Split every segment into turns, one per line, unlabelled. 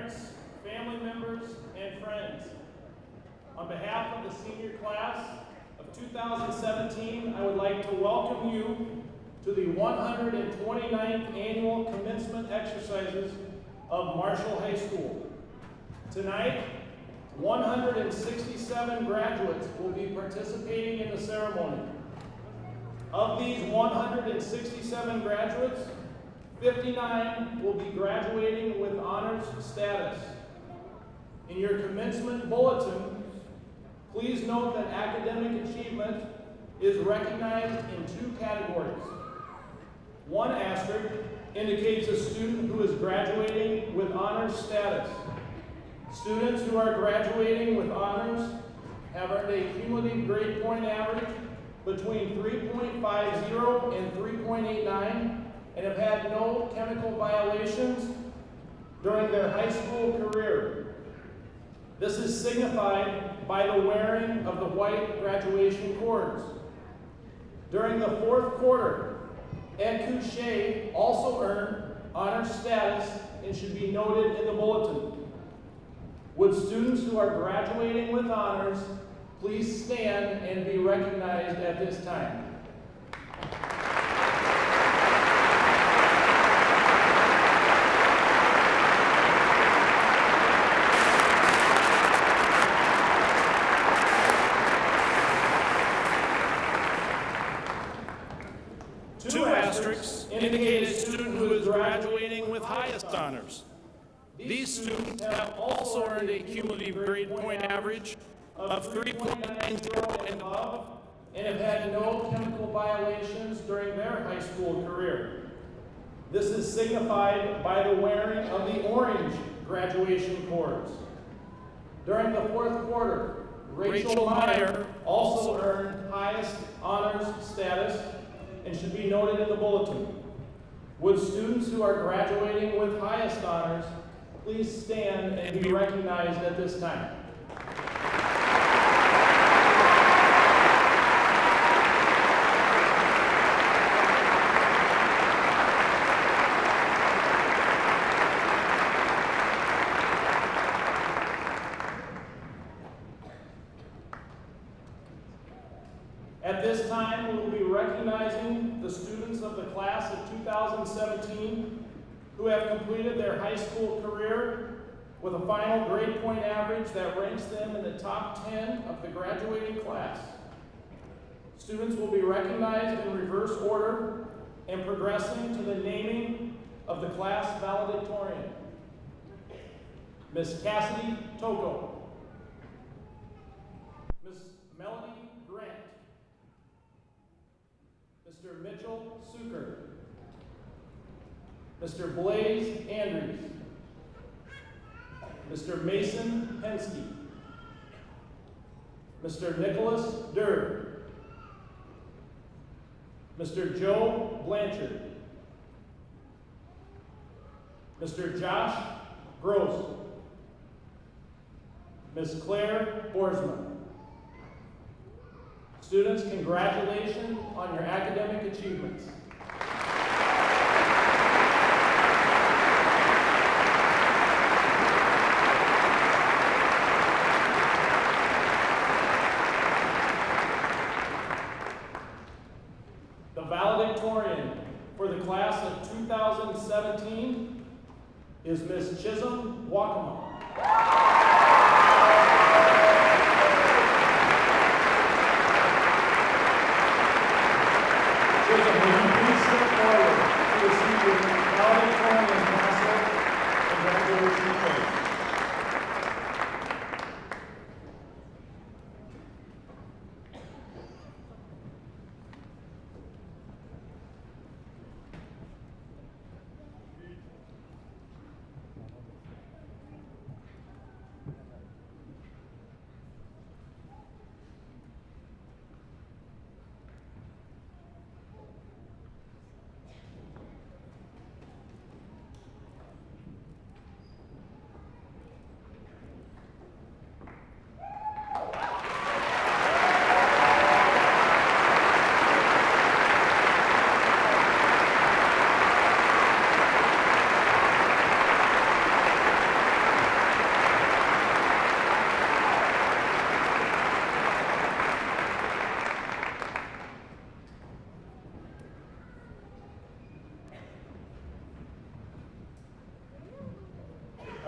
parents, family members, and friends. On behalf of the senior class of 2017, I would like to welcome you to the 129th Annual Commencement Exercises of Marshall High School. Tonight, 167 graduates will be participating in the ceremony. Of these 167 graduates, 59 will be graduating with honors status. In your commencement bulletin, please note that academic achievement is recognized in 2 categories. One asterisk indicates a student who is graduating with honors status. Students who are graduating with honors have earned a cumulative grade point average between 3.50 and 3.89 and have had no chemical violations during their high school career. This is signified by the wearing of the white graduation cords. During the 4th quarter, Ed Couché also earned honor status and should be noted in the bulletin. Would students who are graduating with honors please stand and be recognized at this time? Two asterisks indicate a student who is graduating with highest honors. These students have also earned a cumulative grade point average of 3.90 and above and have had no chemical violations during their high school career. This is signified by the wearing of the orange graduation cords. During the 4th quarter, Rachel Meyer also earned highest honors status and should be noted in the bulletin. Would students who are graduating with highest honors please stand and be recognized at this time? At this time, we will be recognizing the students of the class of 2017 who have completed their high school career with a final grade point average that ranks them in the top 10 of the graduating class. Students will be recognized in reverse order and progressing to the naming of the class valedictorian. Miss Cassidy Toko, Miss Melanie Grant, Mr. Mitchell Suker, Mr. Blaze Andrews, Mr. Mason Pensky, Mr. Nicholas Durr, Mr. Joe Blanchard, Mr. Josh Gross, Ms. Claire Borsman. Students, congratulations on your academic achievements. The valedictorian for the class of 2017 is Ms. Chisholm Wakama. Chisholm, will you please step forward to receive your valedictorian tassel and graduation coat?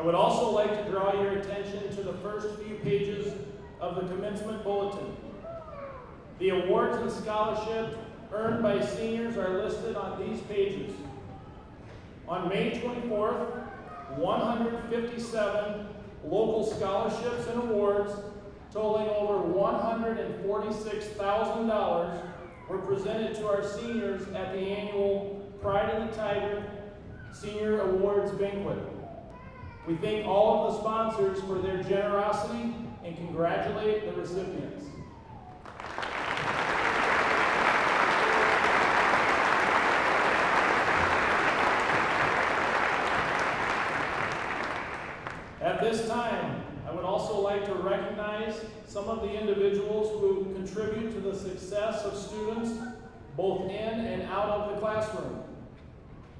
I would also like to draw your attention to the first few pages of the commencement bulletin. The awards and scholarships earned by seniors are listed on these pages. On May 24th, 157 local scholarships and awards totaling over $146,000 were presented to our seniors at the annual Pride of the Tiger Senior Awards Banquet. We thank all of the sponsors for their generosity and congratulate the recipients. At this time, I would also like to recognize some of the individuals who contribute to the success of students both in and out of the classroom.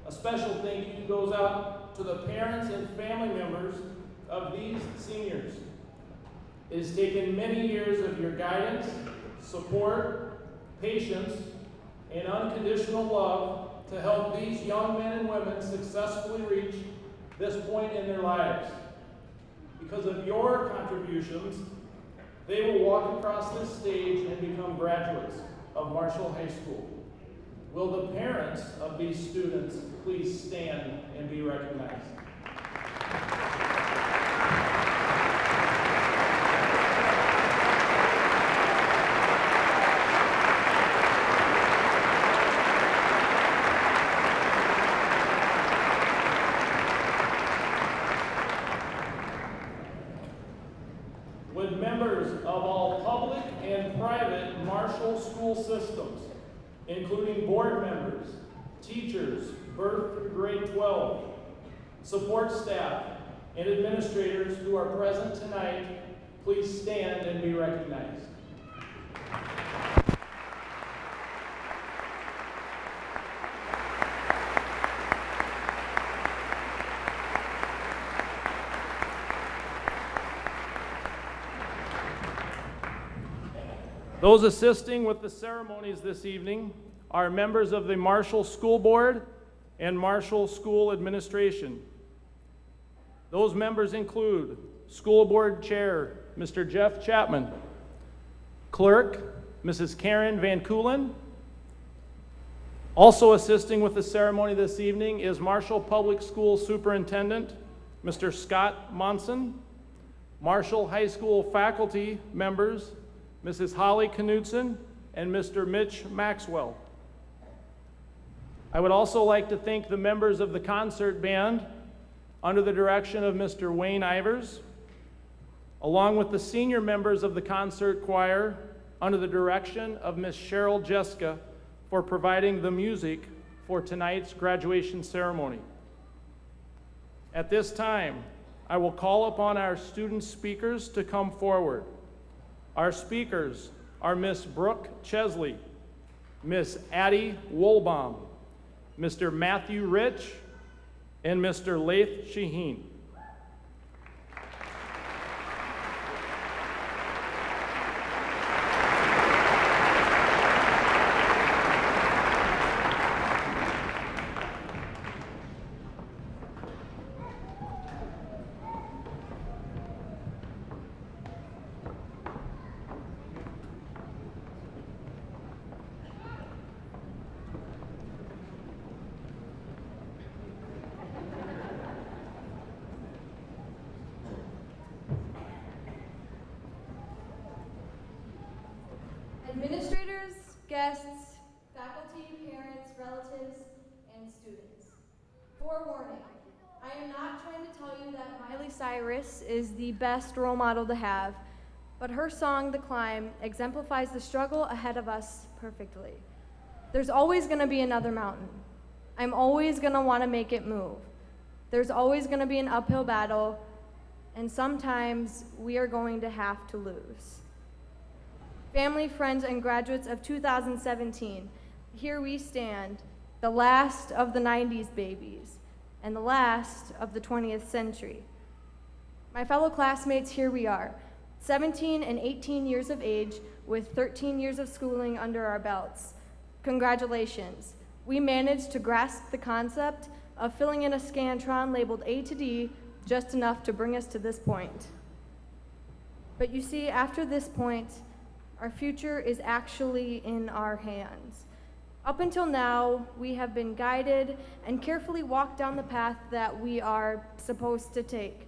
A special thank you goes out to the parents and family members of these seniors. It has taken many years of your guidance, support, patience, and unconditional love to help these young men and women successfully reach this point in their lives. Because of your contributions, they will walk across this stage and become graduates of Marshall High School. Will the parents of these students please stand and be recognized? Would members of all public and private Marshall school systems, including board members, teachers, birth through grade 12, support staff, and administrators who are present tonight, please stand and be recognized. Those assisting with the ceremonies this evening are members of the Marshall School Board and Marshall School Administration. Those members include School Board Chair, Mr. Jeff Chapman, Clerk, Mrs. Karen Van Koolen. Also assisting with the ceremony this evening is Marshall Public School Superintendent, Mr. Scott Monson, Marshall High School faculty members, Mrs. Holly Knudsen and Mr. Mitch Maxwell. I would also like to thank the members of the concert band under the direction of Mr. Wayne Ivers, along with the senior members of the concert choir under the direction of Miss Cheryl Jeska for providing the music for tonight's graduation ceremony. At this time, I will call upon our student speakers to come forward. Our speakers are Miss Brooke Chesley, Miss Addie Woolbaum, Mr. Matthew Rich, and Mr. Laith Shaheen.
Administrators, guests, faculty, parents, relatives, and students. Forewarning, I am not trying to tell you that Miley Cyrus is the best role model to have, but her song, The Climb, exemplifies the struggle ahead of us perfectly. There's always going to be another mountain. I'm always going to want to make it move. There's always going to be an uphill battle, and sometimes we are going to have to lose. Family, friends, and graduates of 2017, here we stand, the last of the 90s babies, and the last of the 20th century. My fellow classmates, here we are, 17 and 18 years of age with 13 years of schooling under our belts. Congratulations. We managed to grasp the concept of filling in a Scantron labeled A to D just enough to bring us to this point. But you see, after this point, our future is actually in our hands. Up until now, we have been guided and carefully walked down the path that we are supposed to take.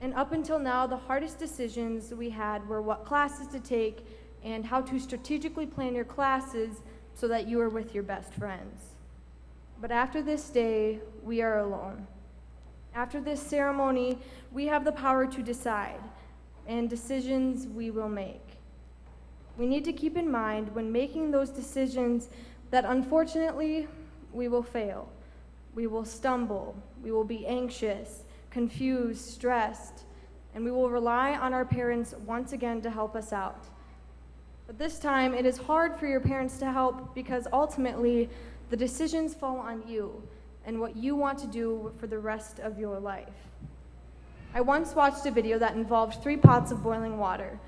And up until now, the hardest decisions we had were what classes to take and how to strategically plan your classes so that you are with your best friends. But after this day, we are alone. After this ceremony, we have the power to decide, and decisions we will make. We need to keep in mind when making those decisions that unfortunately we will fail. We will stumble, we will be anxious, confused, stressed, and we will rely on our parents once again to help us out. But this time, it is hard for your parents to help because ultimately, the decisions fall on you and what you want to do for the rest of your life. I once watched a video that involved 3 pots of boiling water,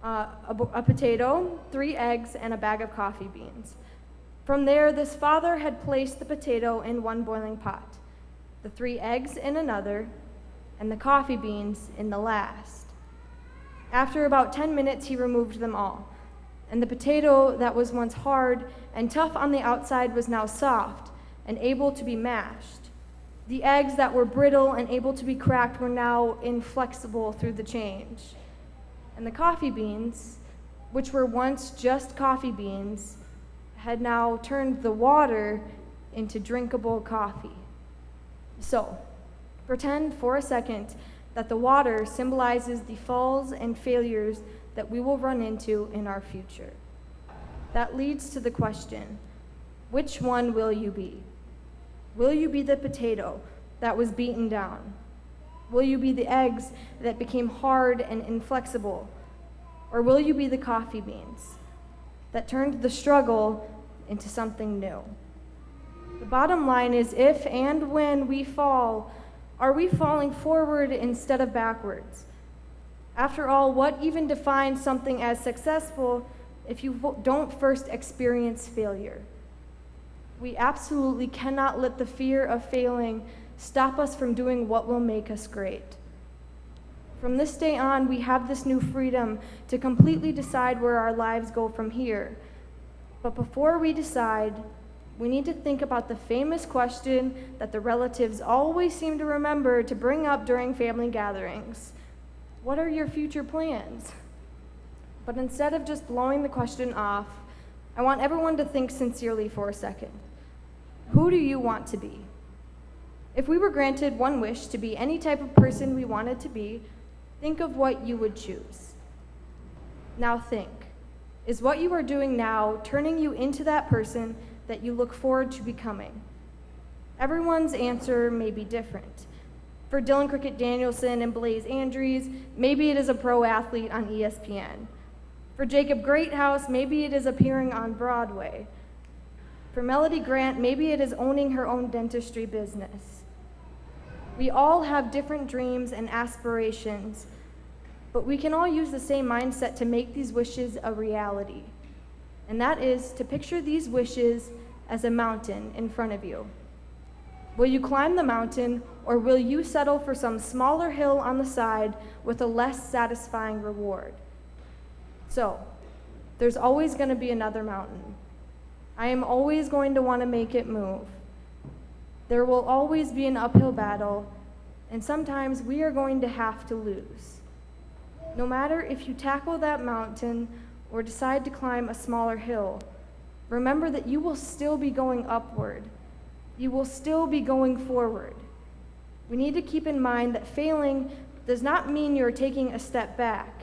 a potato, 3 eggs, and a bag of coffee beans. From there, this father had placed the potato in one boiling pot, the 3 eggs in another, and the coffee beans in the last. After about 10 minutes, he removed them all, and the potato that was once hard and tough on the outside was now soft and able to be mashed. The eggs that were brittle and able to be cracked were now inflexible through the change. And the coffee beans, which were once just coffee beans, had now turned the water into drinkable coffee. So, pretend for a second that the water symbolizes the falls and failures that we will run into in our future. That leads to the question, which one will you be? Will you be the potato that was beaten down? Will you be the eggs that became hard and inflexible? Or will you be the coffee beans that turned the struggle into something new? The bottom line is, if and when we fall, are we falling forward instead of backwards? After all, what even defines something as successful if you don't first experience failure? We absolutely cannot let the fear of failing stop us from doing what will make us great. From this day on, we have this new freedom to completely decide where our lives go from here. But before we decide, we need to think about the famous question that the relatives always seem to remember to bring up during family gatherings. What are your future plans? But instead of just blowing the question off, I want everyone to think sincerely for a second. Who do you want to be? If we were granted one wish to be any type of person we wanted to be, think of what you would choose. Now think, is what you are doing now turning you into that person that you look forward to becoming? Everyone's answer may be different. For Dylan Cricket Danielson and Blaze Andrews, maybe it is a pro athlete on ESPN. For Jacob Greathouse, maybe it is appearing on Broadway. For Melody Grant, maybe it is owning her own dentistry business. We all have different dreams and aspirations, but we can all use the same mindset to make these wishes a reality. And that is to picture these wishes as a mountain in front of you. Will you climb the mountain, or will you settle for some smaller hill on the side with a less satisfying reward? So, there's always going to be another mountain. I am always going to want to make it move. There will always be an uphill battle, and sometimes we are going to have to lose. No matter if you tackle that mountain or decide to climb a smaller hill, remember that you will still be going upward. You will still be going forward. We need to keep in mind that failing does not mean you're taking a step back.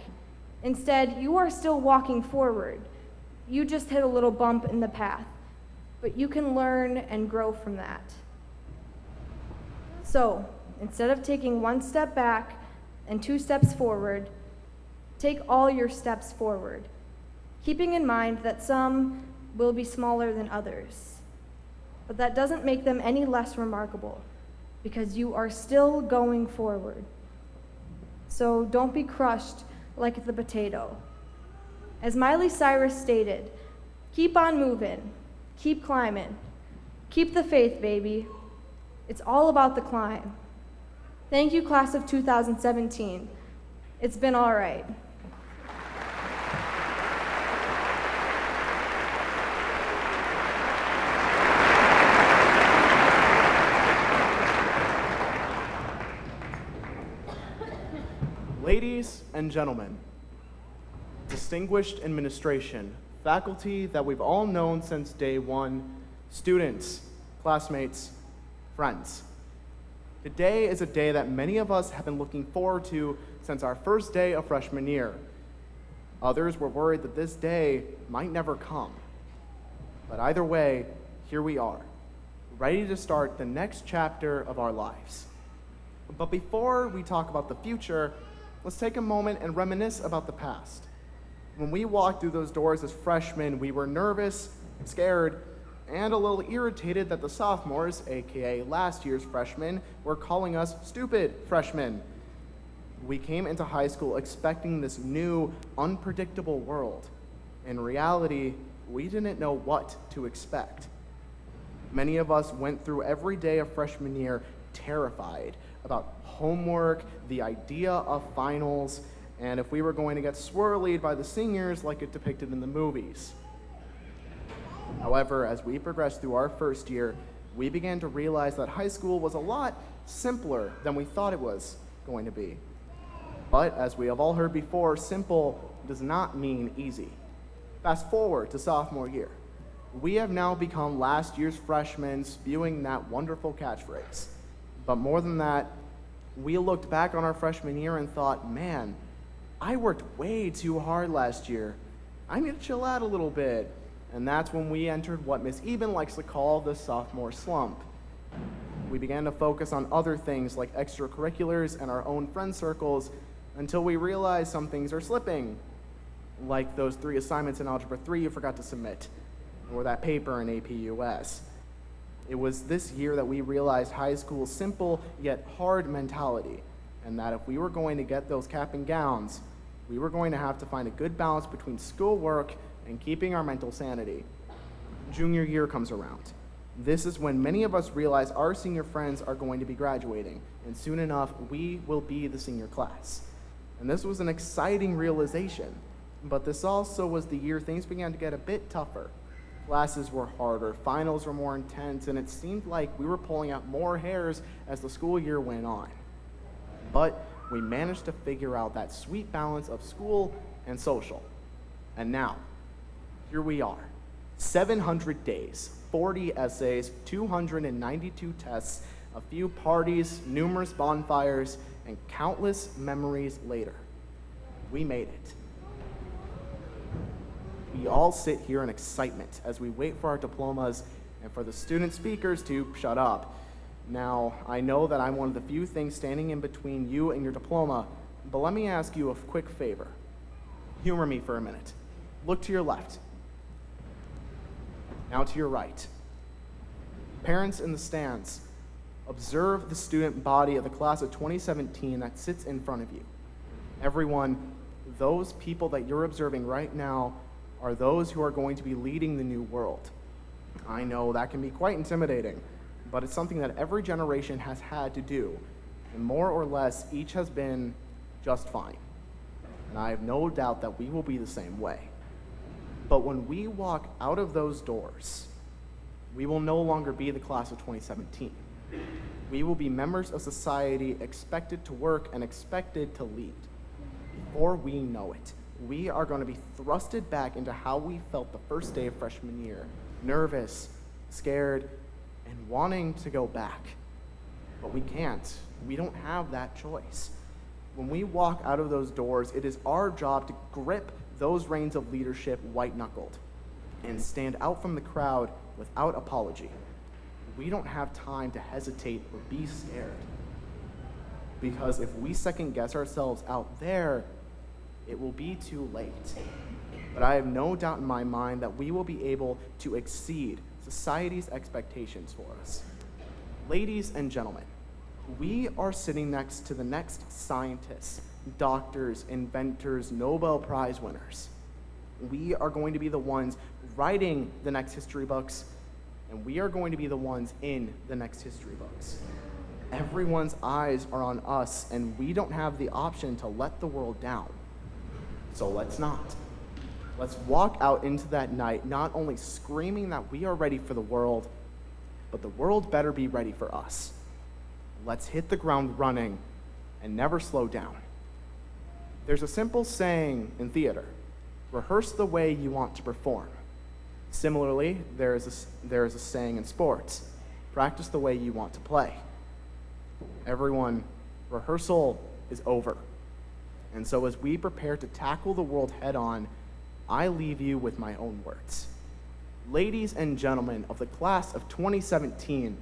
Instead, you are still walking forward. You just hit a little bump in the path, but you can learn and grow from that. So, instead of taking one step back and 2 steps forward, take all your steps forward, keeping in mind that some will be smaller than others. But that doesn't make them any less remarkable, because you are still going forward. So don't be crushed like the potato. As Miley Cyrus stated, keep on moving, keep climbing, keep the faith, baby. It's all about the climb. Thank you, class of 2017. It's been all right.
Ladies and gentlemen, distinguished administration, faculty that we've all known since day one, students, classmates, friends. Today is a day that many of us have been looking forward to since our first day of freshman year. Others were worried that this day might never come. But either way, here we are, ready to start the next chapter of our lives. But before we talk about the future, let's take a moment and reminisce about the past. When we walked through those doors as freshmen, we were nervous, scared, and a little irritated that the sophomores, aka last year's freshmen, were calling us stupid freshmen. We came into high school expecting this new, unpredictable world. In reality, we didn't know what to expect. Many of us went through every day of freshman year terrified about homework, the idea of finals, and if we were going to get swirlied by the seniors like it depicted in the movies. However, as we progressed through our first year, we began to realize that high school was a lot simpler than we thought it was going to be. But as we have all heard before, simple does not mean easy. Fast forward to sophomore year. We have now become last year's freshmen spewing that wonderful catchphrase. But more than that, we looked back on our freshman year and thought, man, I worked way too hard last year. I need to chill out a little bit. And that's when we entered what Miss Eben likes to call the sophomore slump. We began to focus on other things like extracurriculars and our own friend circles until we realized some things are slipping, like those 3 assignments in Algebra 3 you forgot to submit, or that paper in AP US. It was this year that we realized high school's simple yet hard mentality, and that if we were going to get those cap and gowns, we were going to have to find a good balance between schoolwork and keeping our mental sanity. Junior year comes around. This is when many of us realize our senior friends are going to be graduating, and soon enough, we will be the senior class. And this was an exciting realization, but this also was the year things began to get a bit tougher. Classes were harder, finals were more intense, and it seemed like we were pulling out more hairs as the school year went on. But we managed to figure out that sweet balance of school and social. And now, here we are, 700 days, 40 essays, 292 tests, a few parties, numerous bonfires, and countless memories later. We made it. We all sit here in excitement as we wait for our diplomas and for the student speakers to shut up. Now, I know that I'm one of the few things standing in between you and your diploma, but let me ask you a quick favor. Humor me for a minute. Look to your left. Now to your right. Parents in the stands, observe the student body of the class of 2017 that sits in front of you. Everyone, those people that you're observing right now are those who are going to be leading the new world. I know that can be quite intimidating, but it's something that every generation has had to do, and more or less, each has been just fine. And I have no doubt that we will be the same way. But when we walk out of those doors, we will no longer be the class of 2017. We will be members of society expected to work and expected to lead. Before we know it, we are going to be thrusted back into how we felt the first day of freshman year, nervous, scared, and wanting to go back. But we can't. We don't have that choice. When we walk out of those doors, it is our job to grip those reins of leadership white-knuckled and stand out from the crowd without apology. We don't have time to hesitate or be scared. Because if we second-guess ourselves out there, it will be too late. But I have no doubt in my mind that we will be able to exceed society's expectations for us. Ladies and gentlemen, we are sitting next to the next scientists, doctors, inventors, Nobel Prize winners. We are going to be the ones writing the next history books, and we are going to be the ones in the next history books. Everyone's eyes are on us, and we don't have the option to let the world down. So let's not. Let's walk out into that night not only screaming that we are ready for the world, but the world better be ready for us. Let's hit the ground running and never slow down. There's a simple saying in theater: rehearse the way you want to perform. Similarly, there is a saying in sports: practice the way you want to play. Everyone, rehearsal is over. And so as we prepare to tackle the world head on, I leave you with my own words. Ladies and gentlemen of the class of 2017,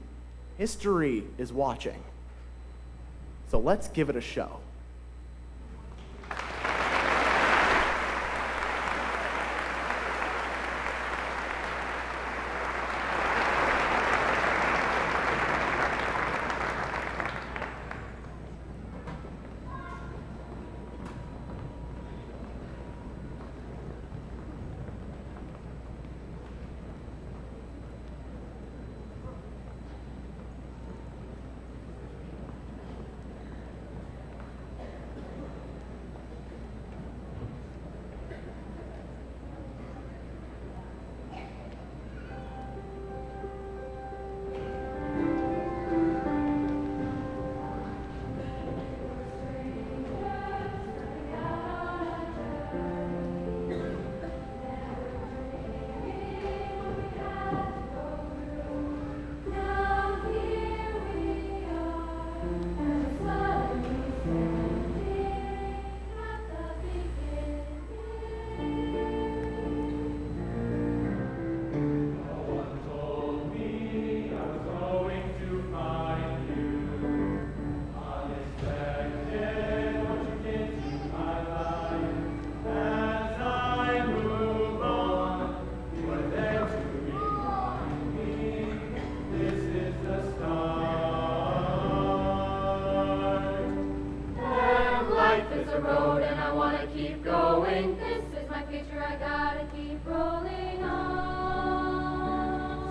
history is watching. So let's give it a show.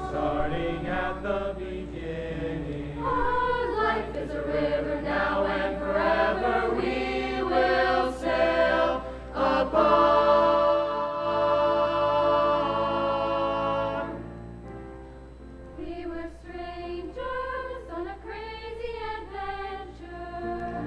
Starting at the beginning. Our life is a river now and forever we will sail upon. We were strangers on a crazy adventure,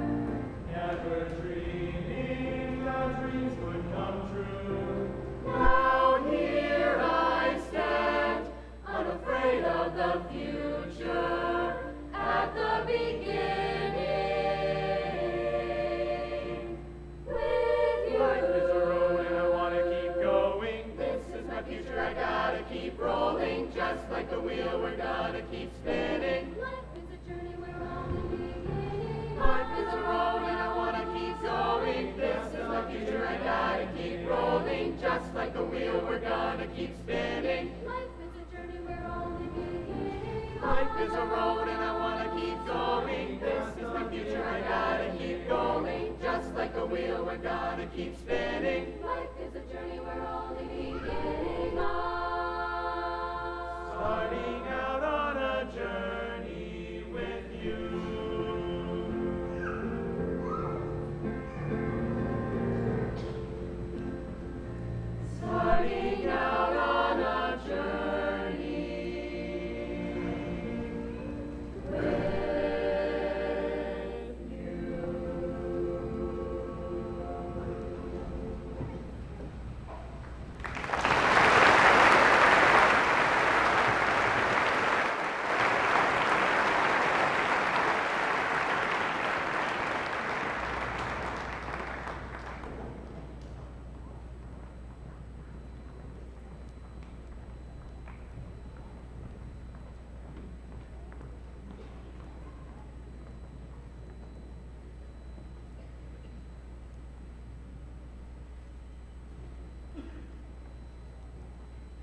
never dreaming our dreams would come true. Now here I stand, unafraid of the future, at the beginning. With you. Life is a road and I want to keep going. This is my future, I gotta keep rolling. Just like the wheel, we're gonna keep spinning. Life is a journey, we're only beginning. Life is a road and I want to keep going. This is my future, I gotta keep rolling. Just like the wheel, we're gonna keep spinning. Life is a journey, we're only beginning. Life is a road and I want to keep going. This is my future, I gotta keep going. Just like the wheel, we're gonna keep spinning. Life is a journey, we're only beginning on. Starting out on a journey with you. Starting out on a journey with you.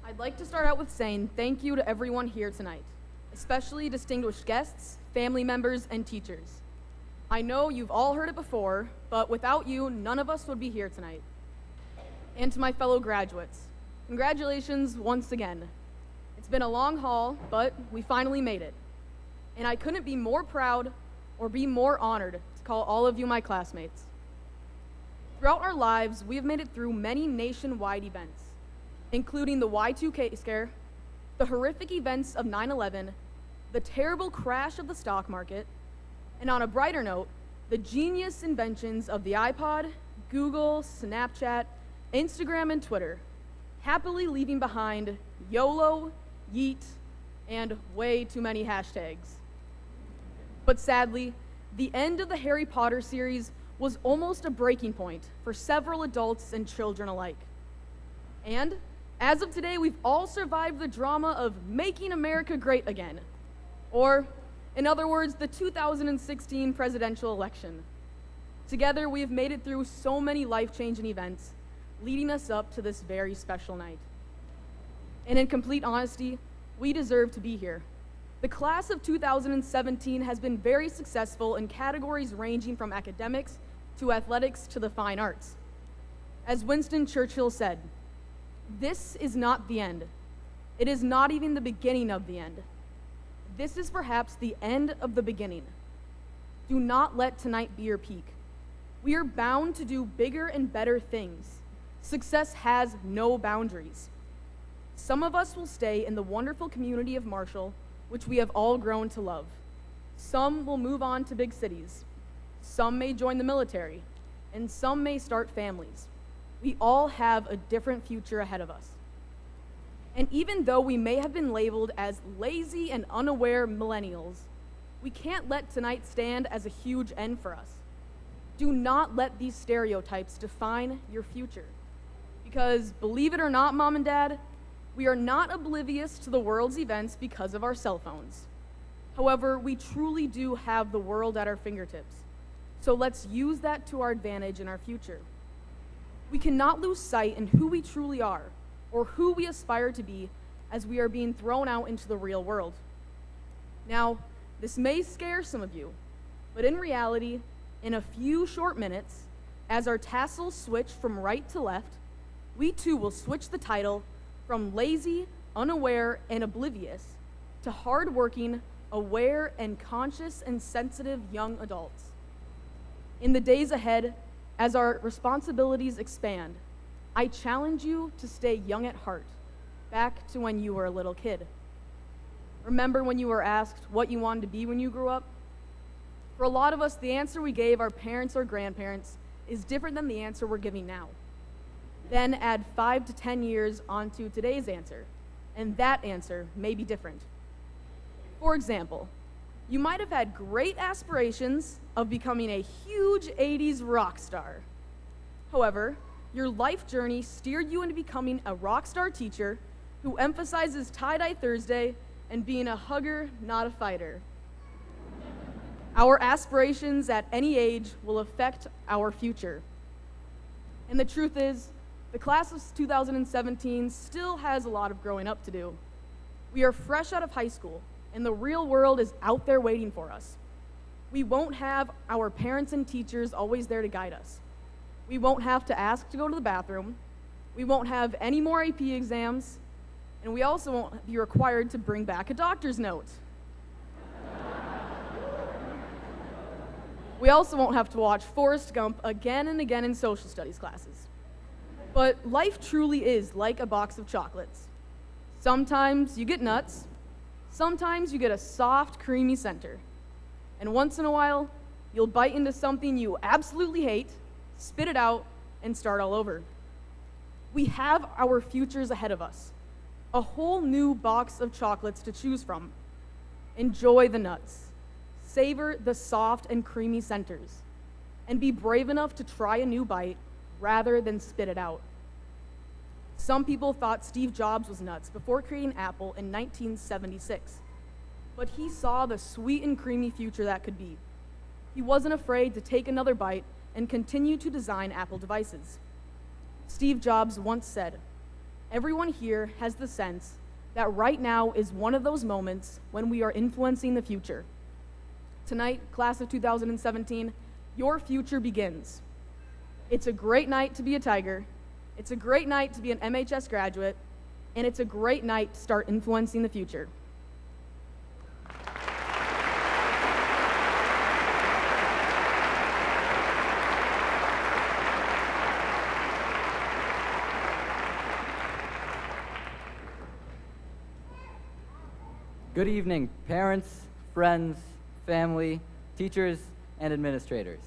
I'd like to start out with saying thank you to everyone here tonight, especially distinguished guests, family members, and teachers. I know you've all heard it before, but without you, none of us would be here tonight. And to my fellow graduates, congratulations once again. It's been a long haul, but we finally made it. And I couldn't be more proud or be more honored to call all of you my classmates. Throughout our lives, we have made it through many nationwide events, including the Y2K scare, the horrific events of 9/11, the terrible crash of the stock market, and on a brighter note, the genius inventions of the iPod, Google, Snapchat, Instagram, and Twitter, happily leaving behind YOLO, yeet, and way too many hashtags. But sadly, the end of the Harry Potter series was almost a breaking point for several adults and children alike. And as of today, we've all survived the drama of making America great again, or in other words, the 2016 presidential election. Together, we have made it through so many life-changing events, leading us up to this very special night. And in complete honesty, we deserve to be here. The class of 2017 has been very successful in categories ranging from academics to athletics to the fine arts. As Winston Churchill said, "This is not the end. It is not even the beginning of the end. This is perhaps the end of the beginning. Do not let tonight be your peak. We are bound to do bigger and better things. Success has no boundaries. Some of us will stay in the wonderful community of Marshall, which we have all grown to love. Some will move on to big cities. Some may join the military, and some may start families. We all have a different future ahead of us. And even though we may have been labeled as lazy and unaware millennials, we can't let tonight stand as a huge end for us. Do not let these stereotypes define your future. Because believe it or not, Mom and Dad, we are not oblivious to the world's events because of our cell phones. However, we truly do have the world at our fingertips. So let's use that to our advantage in our future. We cannot lose sight in who we truly are or who we aspire to be as we are being thrown out into the real world. Now, this may scare some of you, but in reality, in a few short minutes, as our tassels switch from right to left, we too will switch the title from lazy, unaware, and oblivious to hardworking, aware, and conscious and sensitive young adults. In the days ahead, as our responsibilities expand, I challenge you to stay young at heart, back to when you were a little kid. Remember when you were asked what you wanted to be when you grew up? For a lot of us, the answer we gave our parents or grandparents is different than the answer we're giving now. Then add 5 to 10 years onto today's answer, and that answer may be different. For example, you might have had great aspirations of becoming a huge 80s rock star. However, your life journey steered you into becoming a rock star teacher who emphasizes tie-dye Thursday and being a hugger, not a fighter. Our aspirations at any age will affect our future. And the truth is, the class of 2017 still has a lot of growing up to do. We are fresh out of high school, and the real world is out there waiting for us. We won't have our parents and teachers always there to guide us. We won't have to ask to go to the bathroom. We won't have any more AP exams, and we also won't be required to bring back a doctor's note. We also won't have to watch Forrest Gump again and again in social studies classes. But life truly is like a box of chocolates. Sometimes you get nuts, sometimes you get a soft, creamy center. And once in a while, you'll bite into something you absolutely hate, spit it out, and start all over. We have our futures ahead of us, a whole new box of chocolates to choose from. Enjoy the nuts. Savor the soft and creamy centers, and be brave enough to try a new bite rather than spit it out. Some people thought Steve Jobs was nuts before creating Apple in 1976, but he saw the sweet and creamy future that could be. He wasn't afraid to take another bite and continue to design Apple devices. Steve Jobs once said, "Everyone here has the sense that right now is one of those moments when we are influencing the future." Tonight, class of 2017, your future begins. It's a great night to be a Tiger, it's a great night to be an MHS graduate, and it's a great night to start influencing the future.
Good evening, parents, friends, family, teachers, and administrators.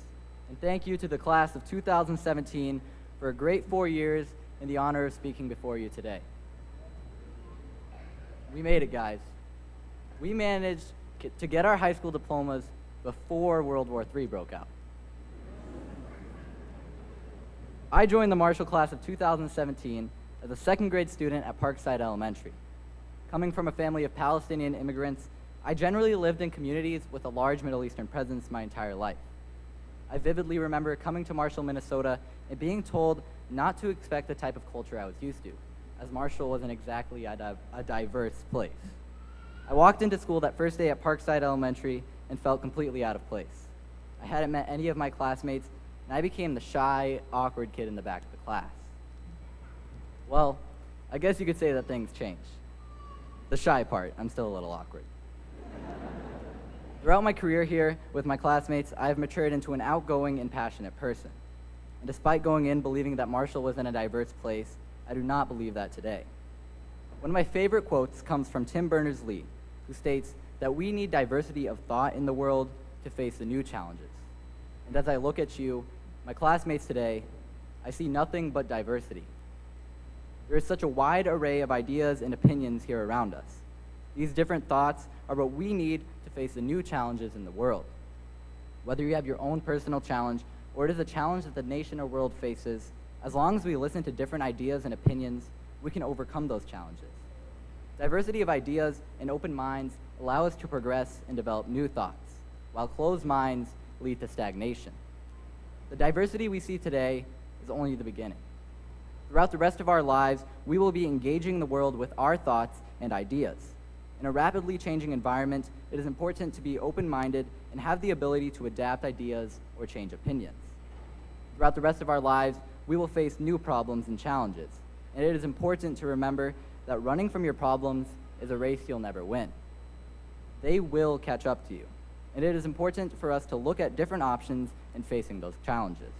And thank you to the class of 2017 for a great 4 years and the honor of speaking before you today. We made it, guys. We managed to get our high school diplomas before World War III broke out. I joined the Marshall class of 2017 as a second grade student at Parkside Elementary. Coming from a family of Palestinian immigrants, I generally lived in communities with a large Middle Eastern presence my entire life. I vividly remember coming to Marshall, Minnesota, and being told not to expect the type of culture I was used to, as Marshall wasn't exactly a diverse place. I walked into school that first day at Parkside Elementary and felt completely out of place. I hadn't met any of my classmates, and I became the shy, awkward kid in the back of the class. Well, I guess you could say that things changed. The shy part, I'm still a little awkward. Throughout my career here with my classmates, I have matured into an outgoing and passionate person. And despite going in believing that Marshall was in a diverse place, I do not believe that today. One of my favorite quotes comes from Tim Berners-Lee, who states that we need diversity of thought in the world to face the new challenges. And as I look at you, my classmates today, I see nothing but diversity. There is such a wide array of ideas and opinions here around us. These different thoughts are what we need to face the new challenges in the world. Whether you have your own personal challenge or it is a challenge that the nation or world faces, as long as we listen to different ideas and opinions, we can overcome those challenges. Diversity of ideas and open minds allow us to progress and develop new thoughts, while closed minds lead to stagnation. The diversity we see today is only the beginning. Throughout the rest of our lives, we will be engaging the world with our thoughts and ideas. In a rapidly changing environment, it is important to be open-minded and have the ability to adapt ideas or change opinions. Throughout the rest of our lives, we will face new problems and challenges, and it is important to remember that running from your problems is a race you'll never win. They will catch up to you, and it is important for us to look at different options in facing those challenges.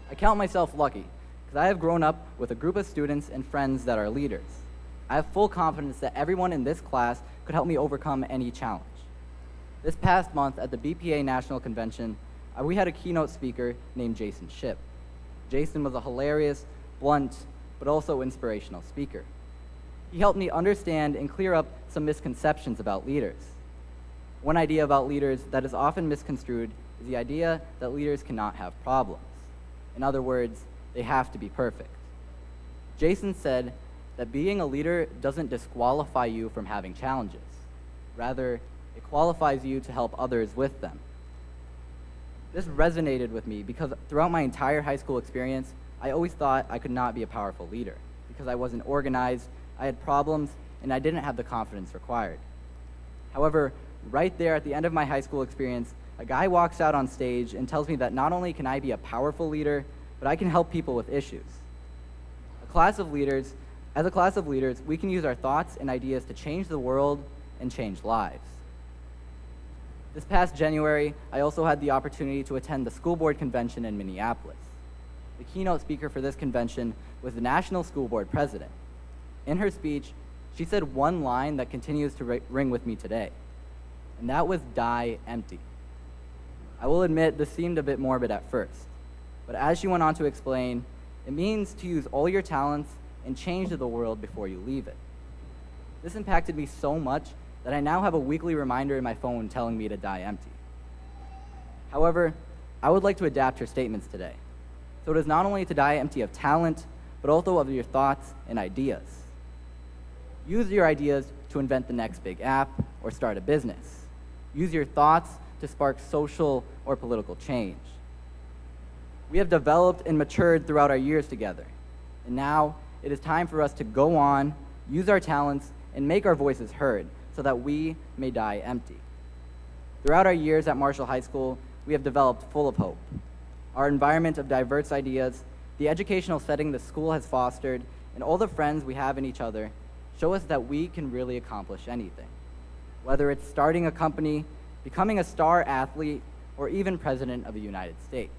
I count myself lucky, because I have grown up with a group of students and friends that are leaders. I have full confidence that everyone in this class could help me overcome any challenge. This past month at the BPA National Convention, we had a keynote speaker named Jason Shipp. Jason was a hilarious, blunt, but also inspirational speaker. He helped me understand and clear up some misconceptions about leaders. One idea about leaders that is often misconstrued is the idea that leaders cannot have problems. In other words, they have to be perfect. Jason said that being a leader doesn't disqualify you from having challenges. Rather, it qualifies you to help others with them. This resonated with me because throughout my entire high school experience, I always thought I could not be a powerful leader because I wasn't organized, I had problems, and I didn't have the confidence required. However, right there at the end of my high school experience, a guy walks out on stage and tells me that not only can I be a powerful leader, but I can help people with issues. As a class of leaders, we can use our thoughts and ideas to change the world and change lives. This past January, I also had the opportunity to attend the school board convention in Minneapolis. The keynote speaker for this convention was the National School Board president. In her speech, she said one line that continues to ring with me today, and that was "die empty." I will admit this seemed a bit morbid at first, but as she went on to explain, it means to use all your talents and change the world before you leave it. This impacted me so much that I now have a weekly reminder in my phone telling me to die empty. However, I would like to adapt her statements today. So it is not only to die empty of talent, but also of your thoughts and ideas. Use your ideas to invent the next big app or start a business. Use your thoughts to spark social or political change. We have developed and matured throughout our years together, and now it is time for us to go on, use our talents, and make our voices heard so that we may die empty. Throughout our years at Marshall High School, we have developed full of hope. Our environment of diverse ideas, the educational setting the school has fostered, and all the friends we have in each other show us that we can really accomplish anything. Whether it's starting a company, becoming a star athlete, or even president of the United States,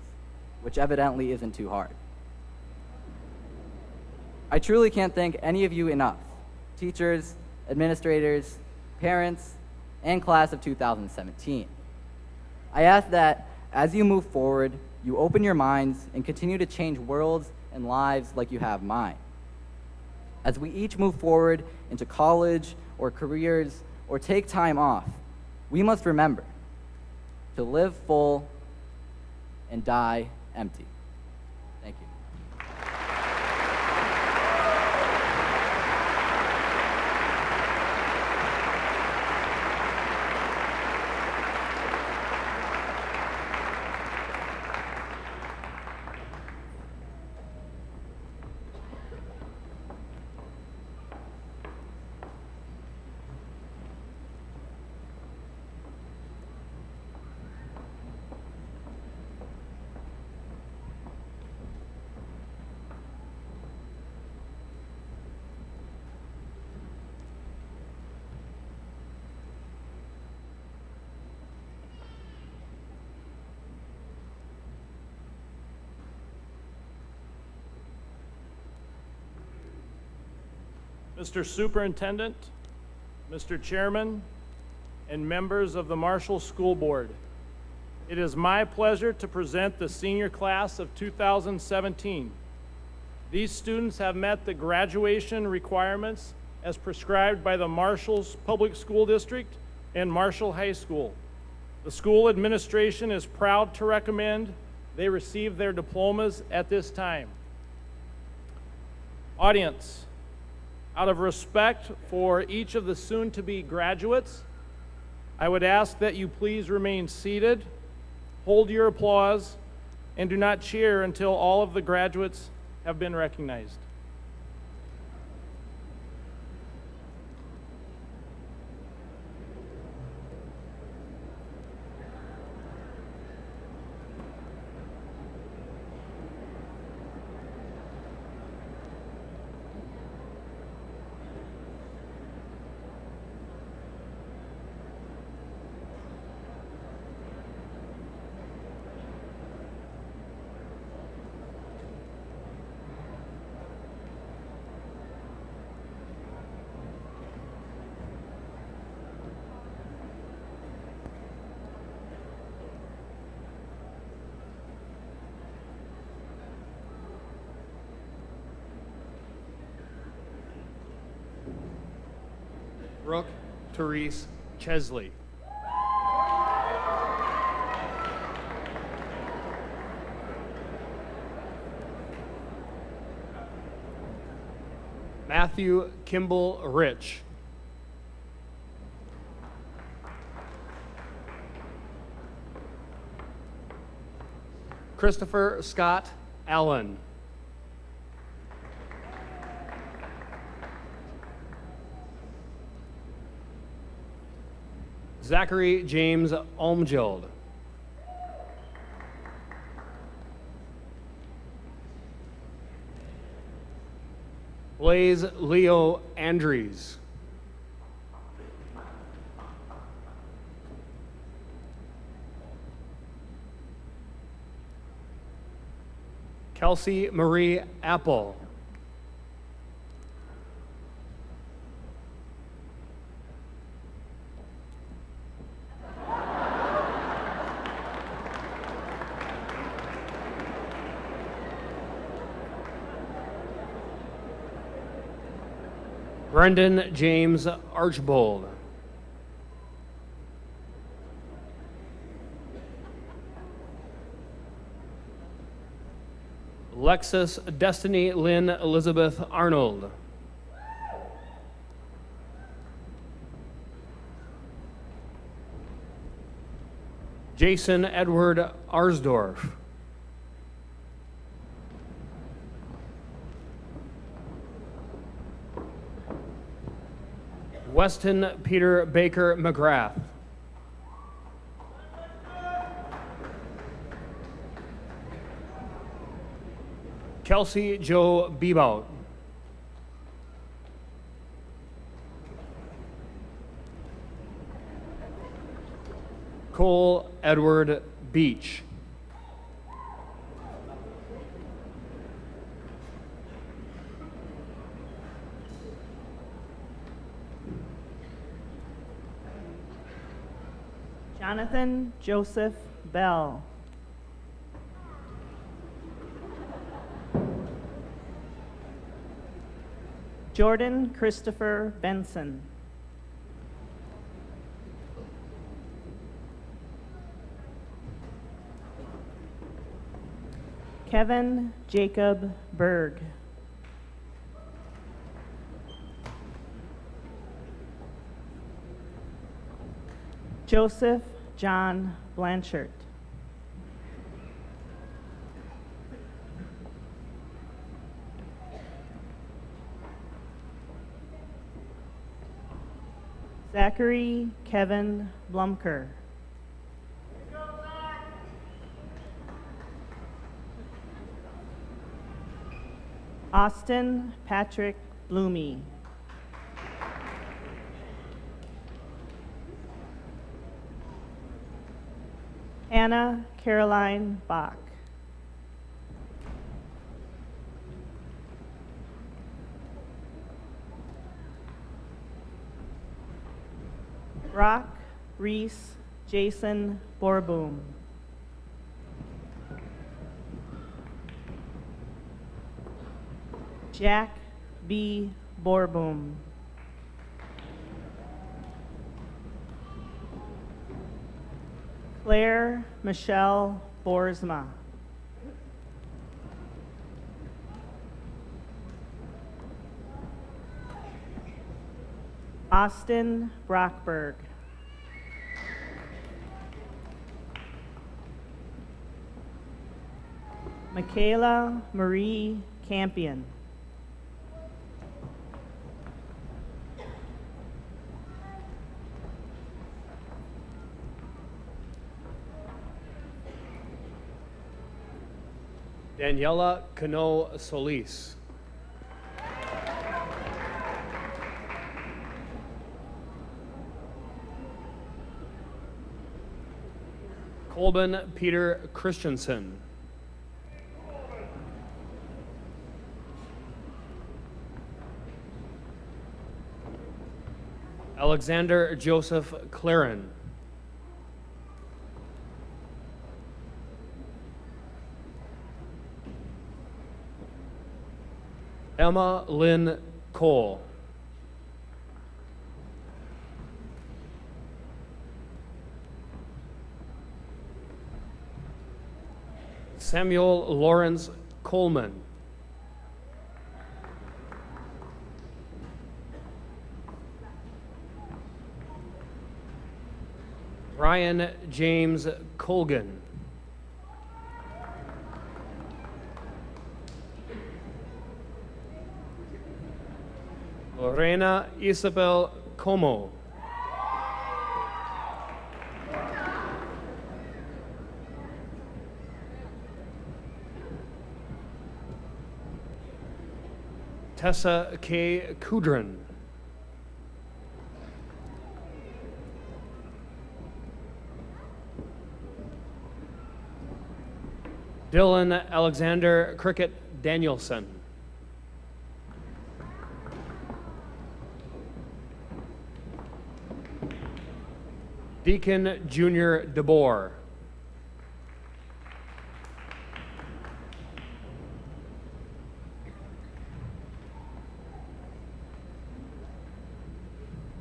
which evidently isn't too hard. I truly can't thank any of you enough. Teachers, administrators, parents, and class of 2017. I ask that as you move forward, you open your minds and continue to change worlds and lives like you have mine. As we each move forward into college or careers or take time off, we must remember to live full and die empty. Thank you.
Mr. Superintendent, Mr. Chairman, and members of the Marshall School Board, it is my pleasure to present the senior class of 2017. These students have met the graduation requirements as prescribed by the Marshall's Public School District and Marshall High School. The school administration is proud to recommend they receive their diplomas at this time. Audience, out of respect for each of the soon-to-be graduates, I would ask that you please remain seated, hold your applause, and do not cheer until all of the graduates have been recognized.
Brooke Therese Chesley. Matthew Kimball Rich. Christopher Scott Allen. Zachary James Olmgeld. Blaze Leo Andries. Kelsey Marie Apple. Brendan James Archbold. Lexus Destiny Lynn Elizabeth Arnold. Jason Edward Arsdorf. Weston Peter Baker McGrath. Kelsey Joe Bebout. Cole Edward Beach.
Jonathan Joseph Bell. Jordan Christopher Benson. Kevin Jacob Berg. Joseph John Blanchard. Zachary Kevin Blumker. Austin Patrick Bloomy. Anna Caroline Bach. Brock Reese Jason Borboom. Jack B. Borboom. Claire Michelle Borsma. Austin Brockberg. Michaela Marie Campion.
Daniela Cano Solis. Colben Peter Christensen. Alexander Joseph Claren. Emma Lynn Cole. Samuel Lawrence Coleman. Ryan James Colgan. Lorena Isabel Como. Tessa K. Kudrin. Dylan Alexander Cricket Danielson. Deacon Junior DeBoer.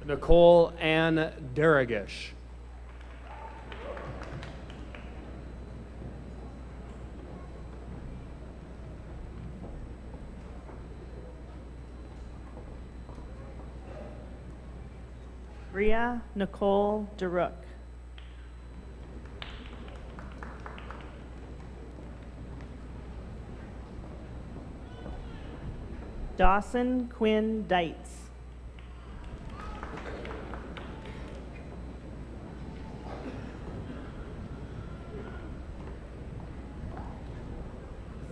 Nicole Ann Deragish.
Bria Nicole DeRook. Dawson Quinn Dietz.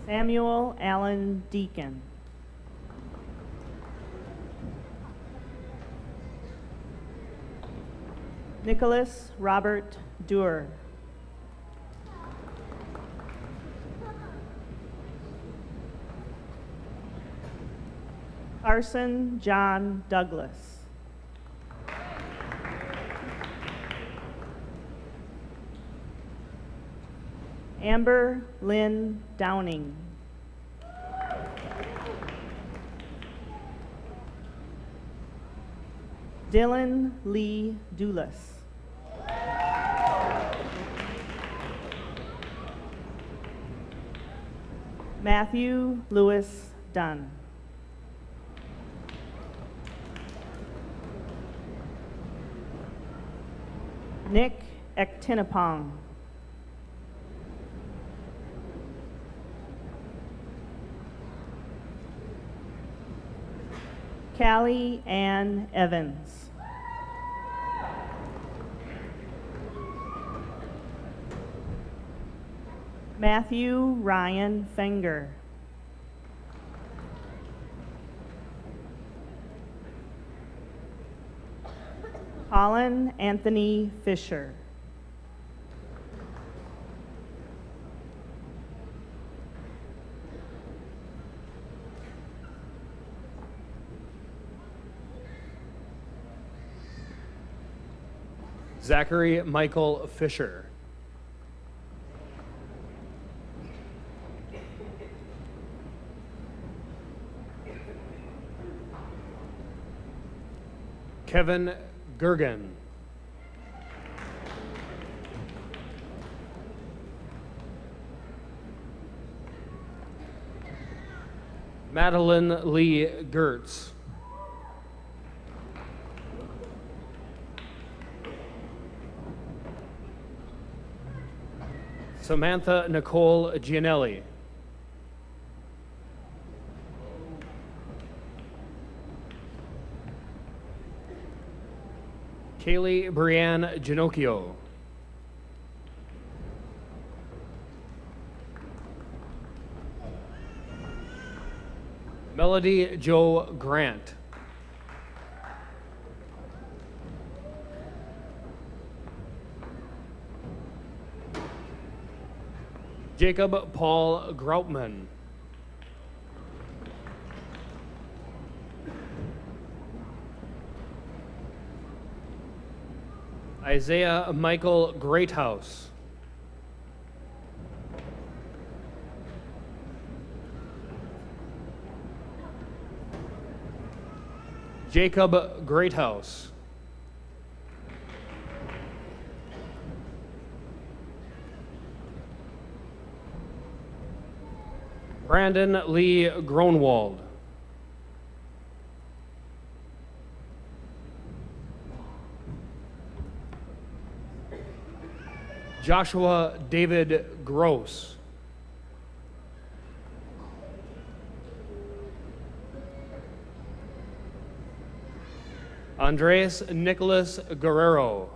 Samuel Allen Deacon. Nicholas Robert Duer. Carson John Douglas. Amber Lynn Downing. Dylan Lee Dulas. Matthew Lewis Dunn. Nick Ektinapong. Callie Ann Evans. Matthew Ryan Fenger. Colin Anthony Fisher.
Zachary Michael Fisher. Kevin Gergen. Madeline Lee Gertz. Samantha Nicole Gianelli. Kaylee Brianne Ginocchio. Melody Joe Grant. Jacob Paul Groutman. Isaiah Michael Greathouse. Jacob Greathouse. Brandon Lee Gronwald. Joshua David Gross. Andres Nicholas Guerrero.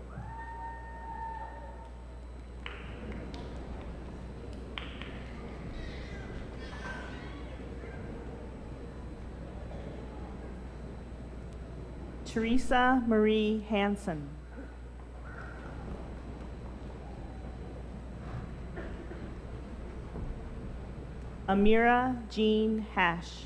Teresa Marie Hansen. Amira Jean Hash.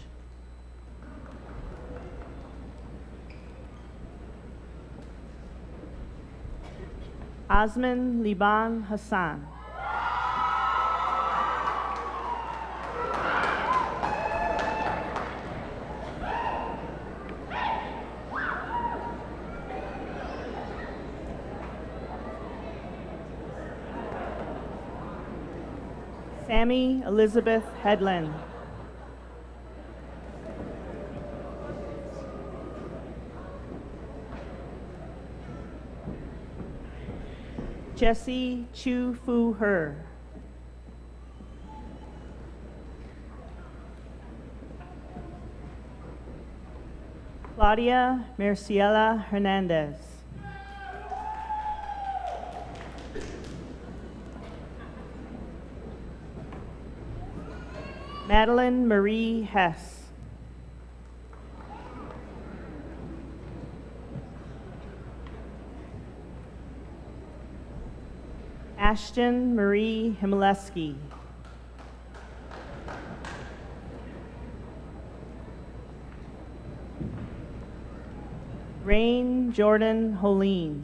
Osman Liban Hassan. Sammy Elizabeth Headland. Jessie Chu Fu Her. Claudia Merciela Hernandez. Madeline Marie Hess. Ashton Marie Himaleski. Rain Jordan Holeen.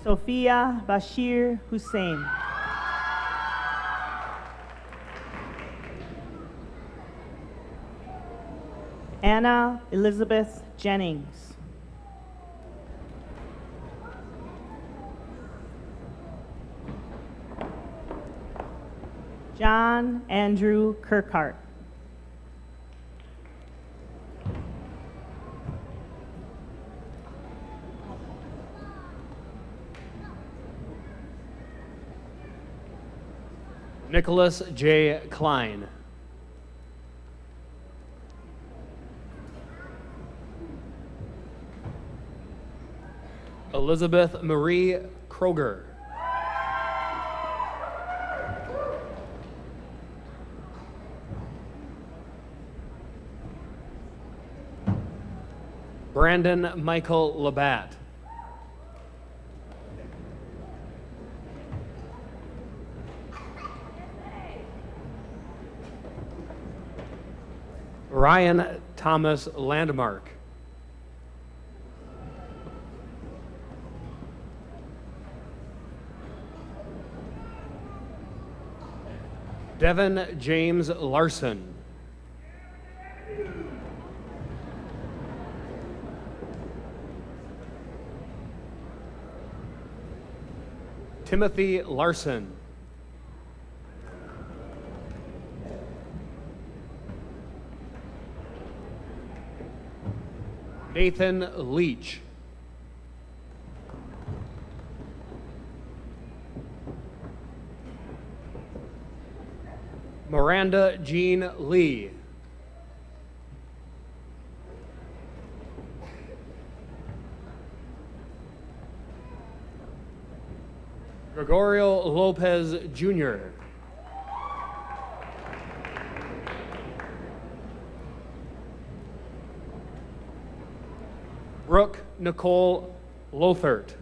Sophia Bashir Hussein. Anna Elizabeth Jennings. John Andrew Kirkhart.
Nicholas J. Klein. Elizabeth Marie Kroger. Brandon Michael Labatt. Ryan Thomas Landmark. Devin James Larson. Timothy Larson. Nathan Leach. Miranda Jean Lee. Gregorio Lopez Jr. Brooke Nicole Lothert.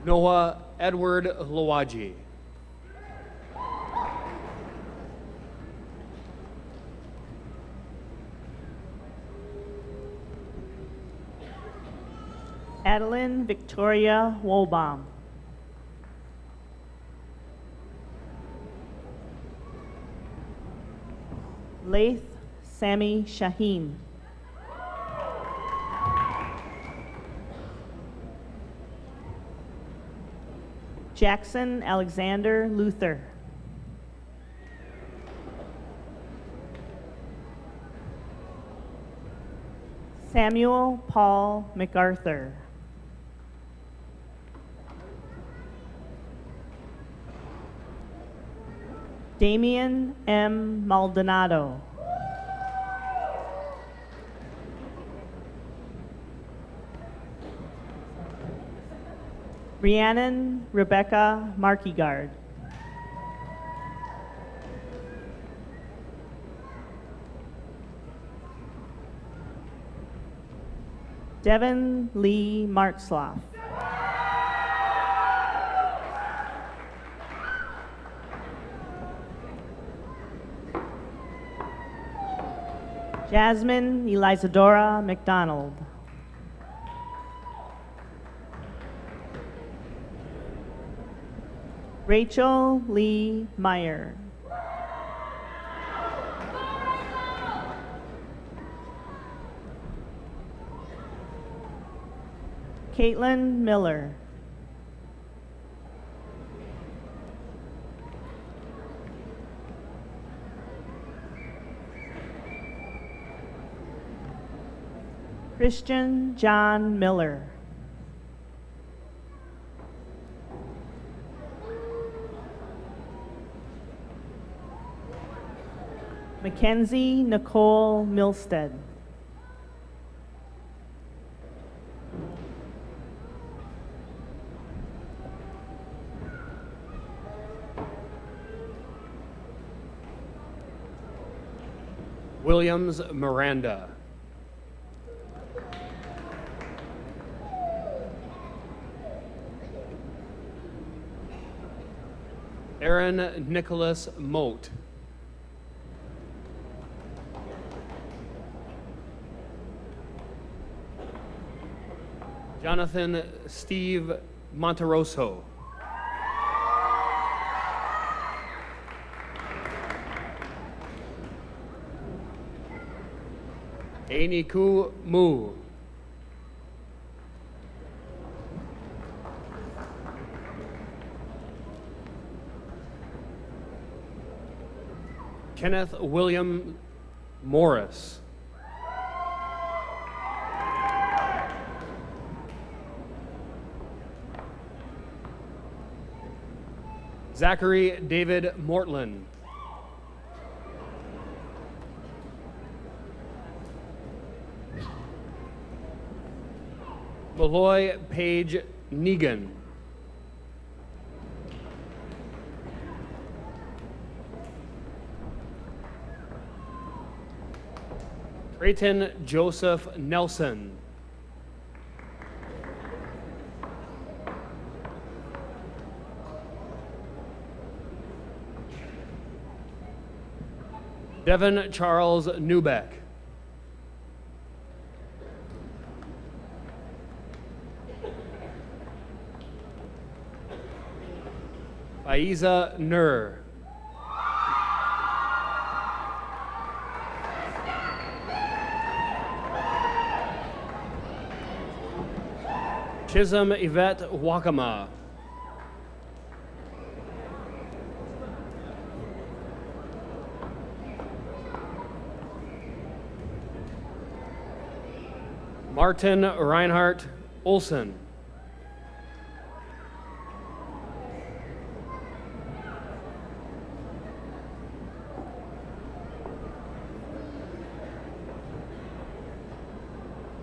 Noah Edward Lawaji.
Adeline Victoria Wolbaum. Laith Sammy Shaheen. Jackson Alexander Luther. Samuel Paul MacArthur. Damian M. Maldonado. Rhiannon Rebecca Markegard. Devin Lee Marksloff. Jasmine Elizadora McDonald. Rachel Lee Meyer. Caitlin Miller. Christian John Miller. Mackenzie Nicole Milstead.
Williams Miranda. Aaron Nicholas Moat. Jonathan Steve Monteroso. Ainiku Mu. Kenneth William Morris. Zachary David Mortland. Malloy Page Negan. Creighton Joseph Nelson. Devin Charles Newbeck. Faiza Nur. Chisholm Yvette Wakama. Martin Reinhardt Olson.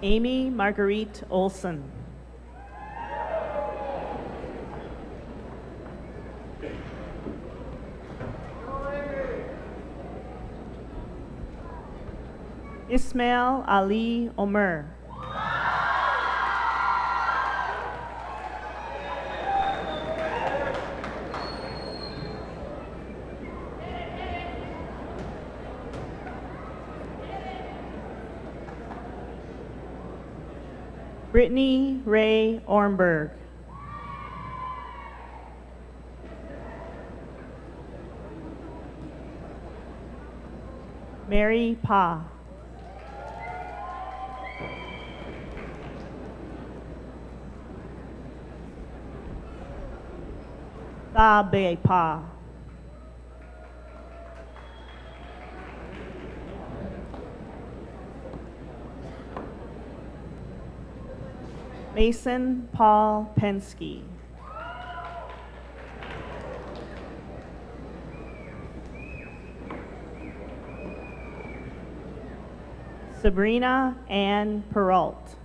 Amy Marguerite Olson. Ismail Ali Omer. Brittany Ray Ornberg. Mary Pa. Tabe Pa. Mason Paul Pensky. Sabrina Ann Peralt.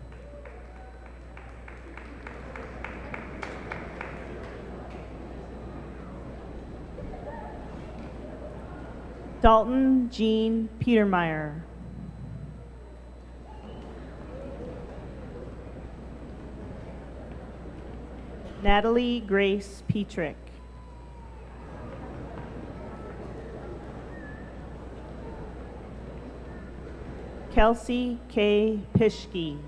Dalton Jean Petermeyer. Natalie Grace Petrick. Kelsey K. Pishke.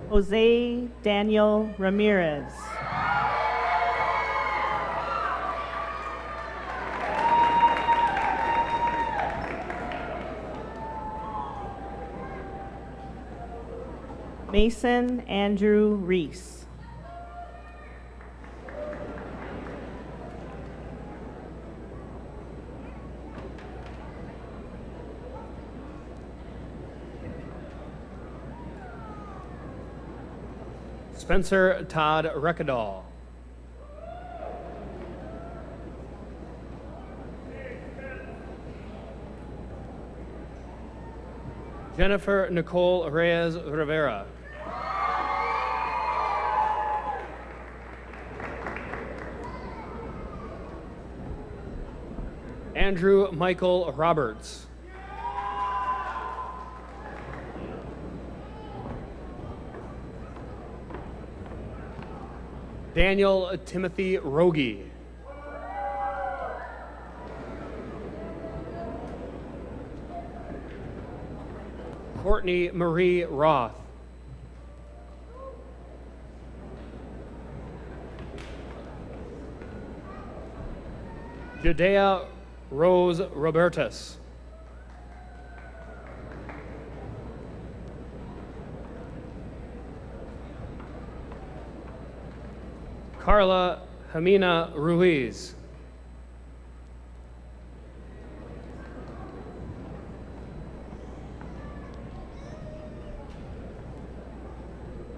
Jose Daniel Ramirez. Mason Andrew Reese.
Spencer Todd Reckadal. Jennifer Nicole Reyes Rivera. Andrew Michael Roberts. Daniel Timothy Rogie. Courtney Marie Roth. Judea Rose Robertus. Carla Jamina Ruiz.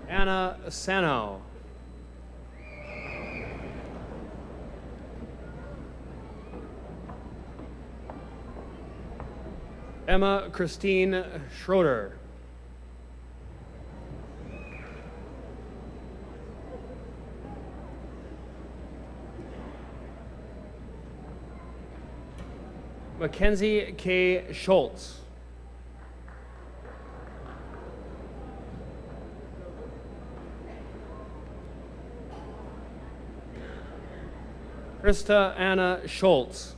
Anna Sano. Emma Christine Schroeder. Mackenzie K. Schultz. Krista Anna Schultz.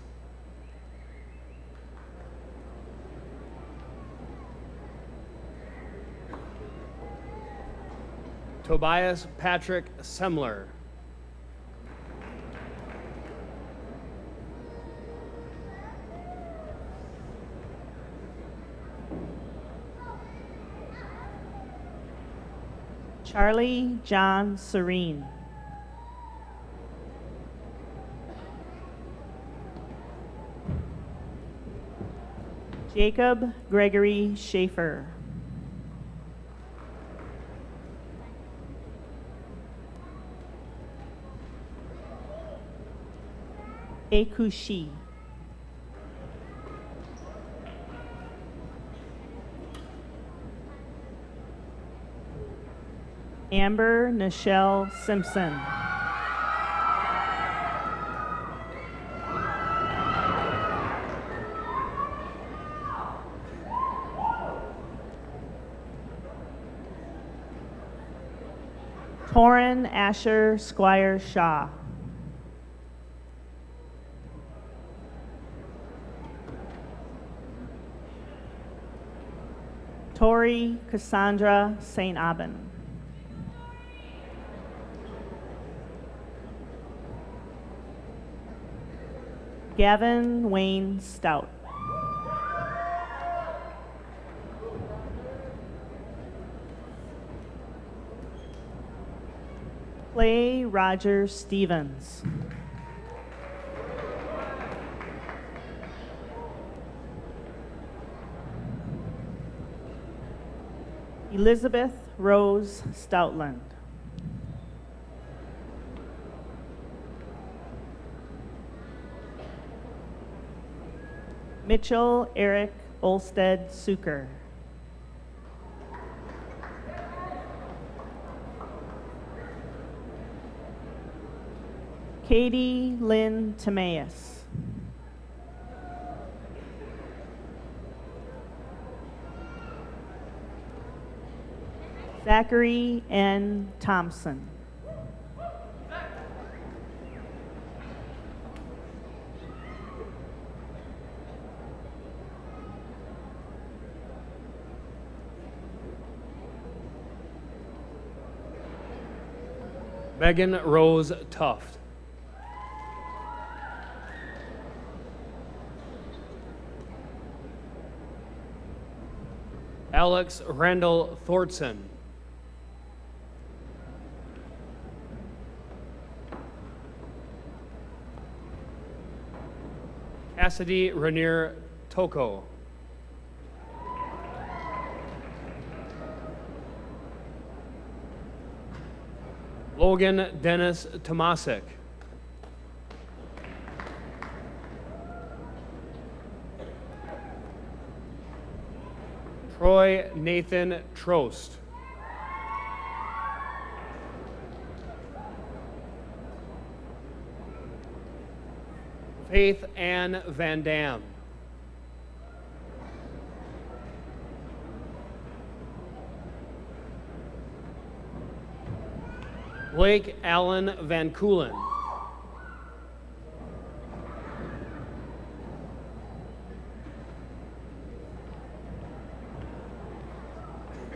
Tobias Patrick Semler.
Charlie John Serene. Jacob Gregory Schaefer. Ekushi. Amber Nichelle Simpson. Torrin Asher Squire Shaw. Tori Cassandra St. Aubin. Gavin Wayne Stout. Clay Roger Stevens. Elizabeth Rose Stoutland. Mitchell Eric Olsted Suker. Katie Lynn Timaeus. Zachary N. Thompson.
Megan Rose Tuft. Alex Randall Thorson. Cassidy Rainier Toko. Logan Dennis Tomasic. Troy Nathan Trost. Faith Ann Van Dam. Blake Allen Van Koolen.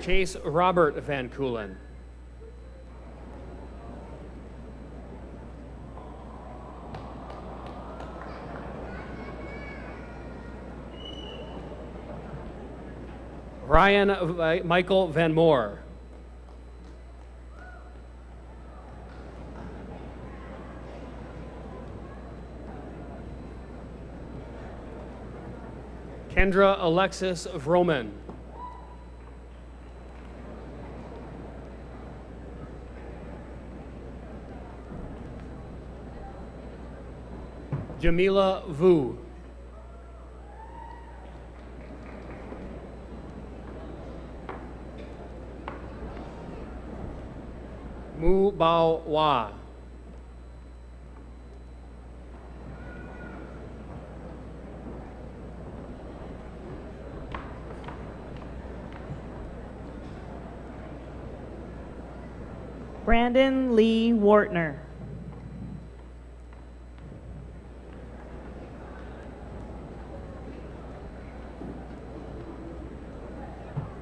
Chase Robert Van Coolen. Ryan Michael Van Moore. Kendra Alexis Vroman. Jamila Vu. Mu Bao Wa.
Brandon Lee Wartner.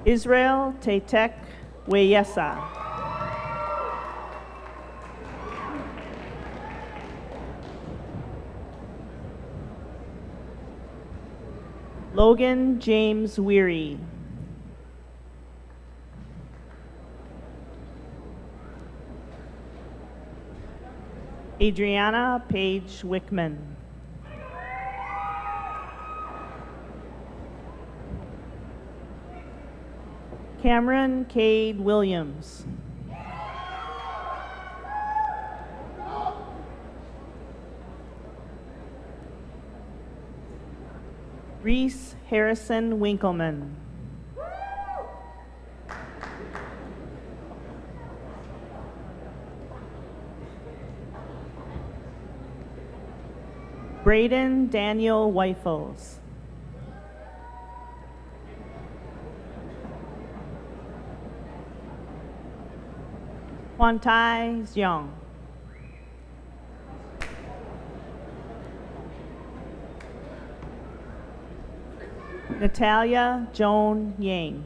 Israel Tetek Weyesa. Logan James Weary. Adriana Paige Wickman. Cameron Cade Williams. Reese Harrison Winkleman. Braden Daniel Weifels. Quantai Xiong. Natalia Joan Yang.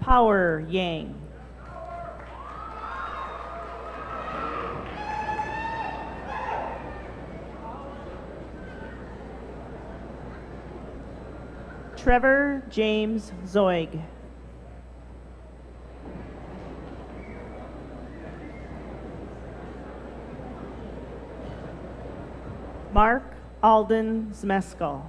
Power Yang. Trevor James Zoig. Mark Alden Zmeskal.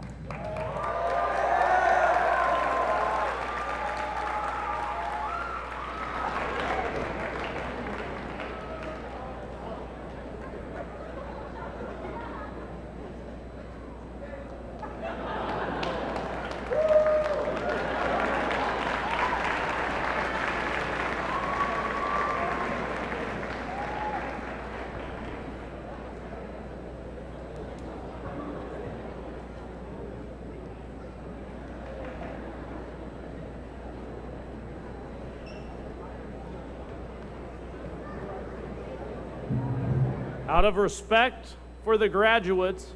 Out of respect for the graduates,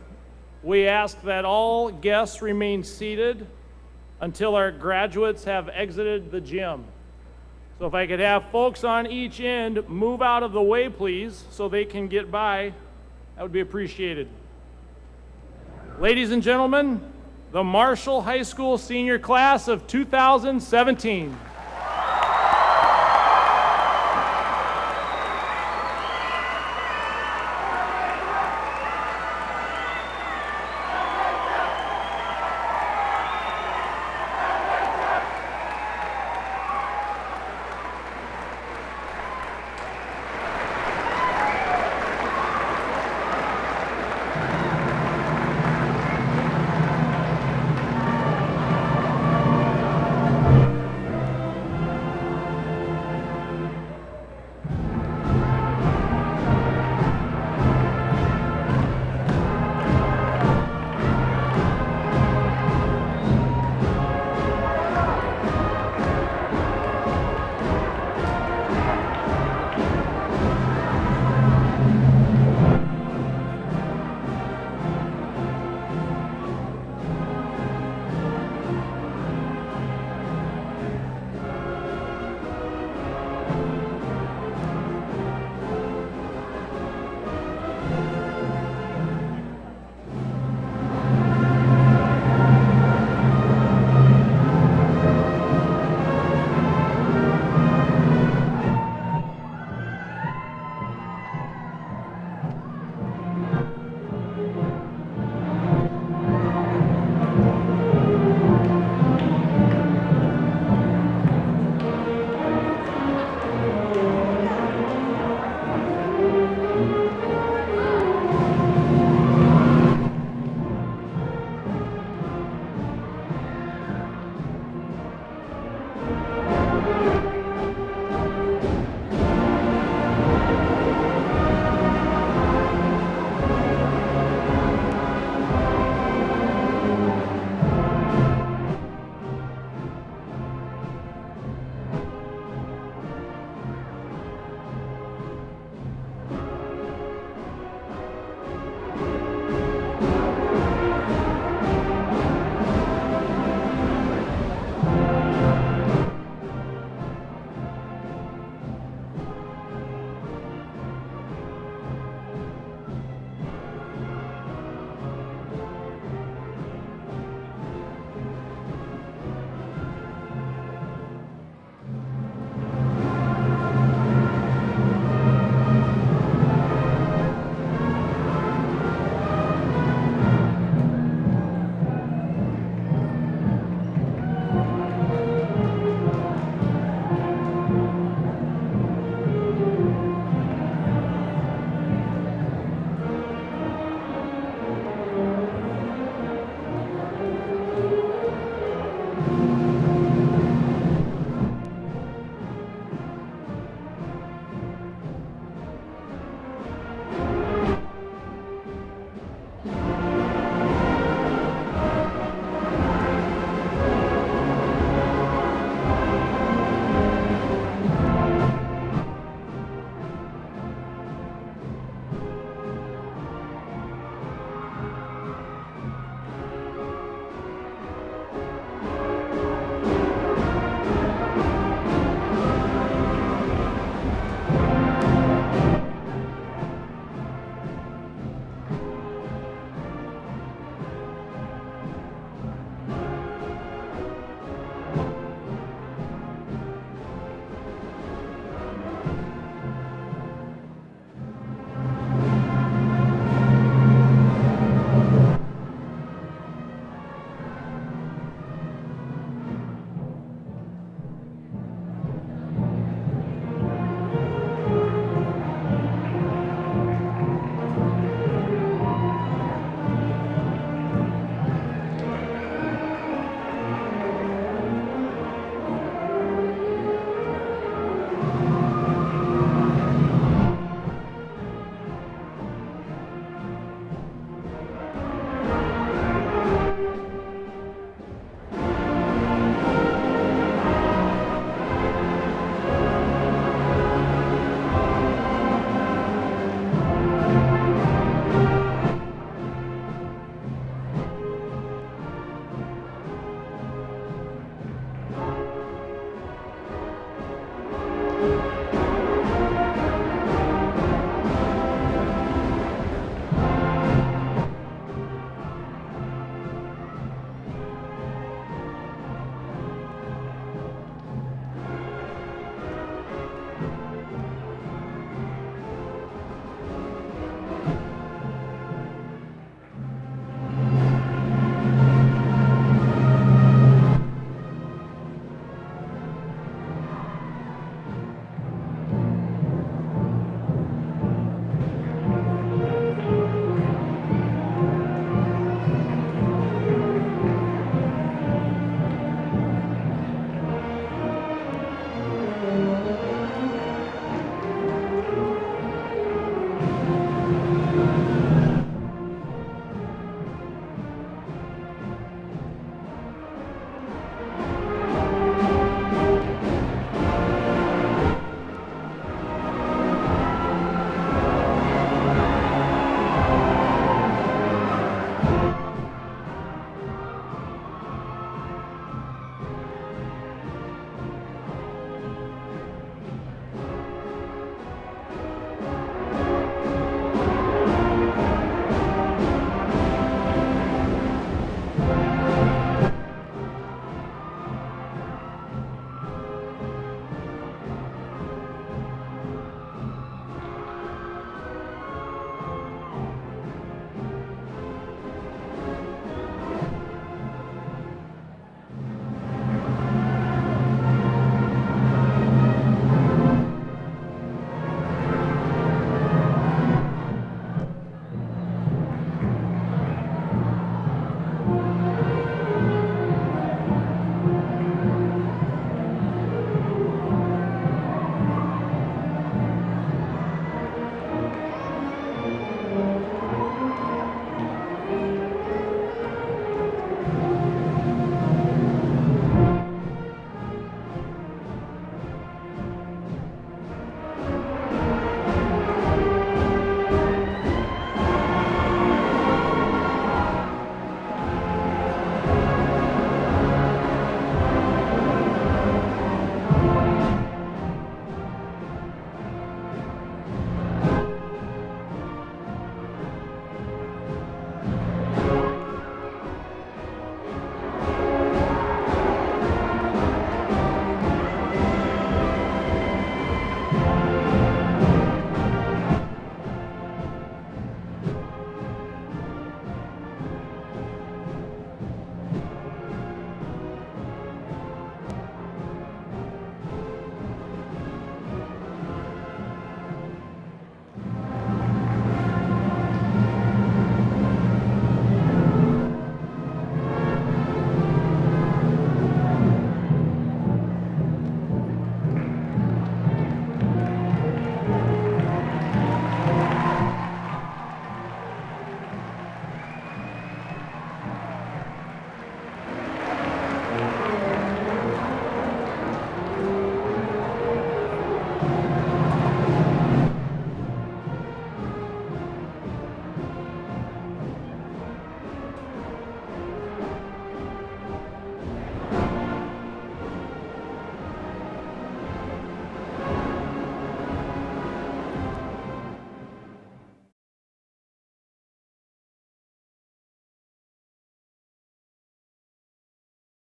we ask that all guests remain seated until our graduates have exited the gym. So if I could have folks on each end move out of the way, please, so they can get by, that would be appreciated. Ladies and gentlemen, the Marshall High School senior class of 2017.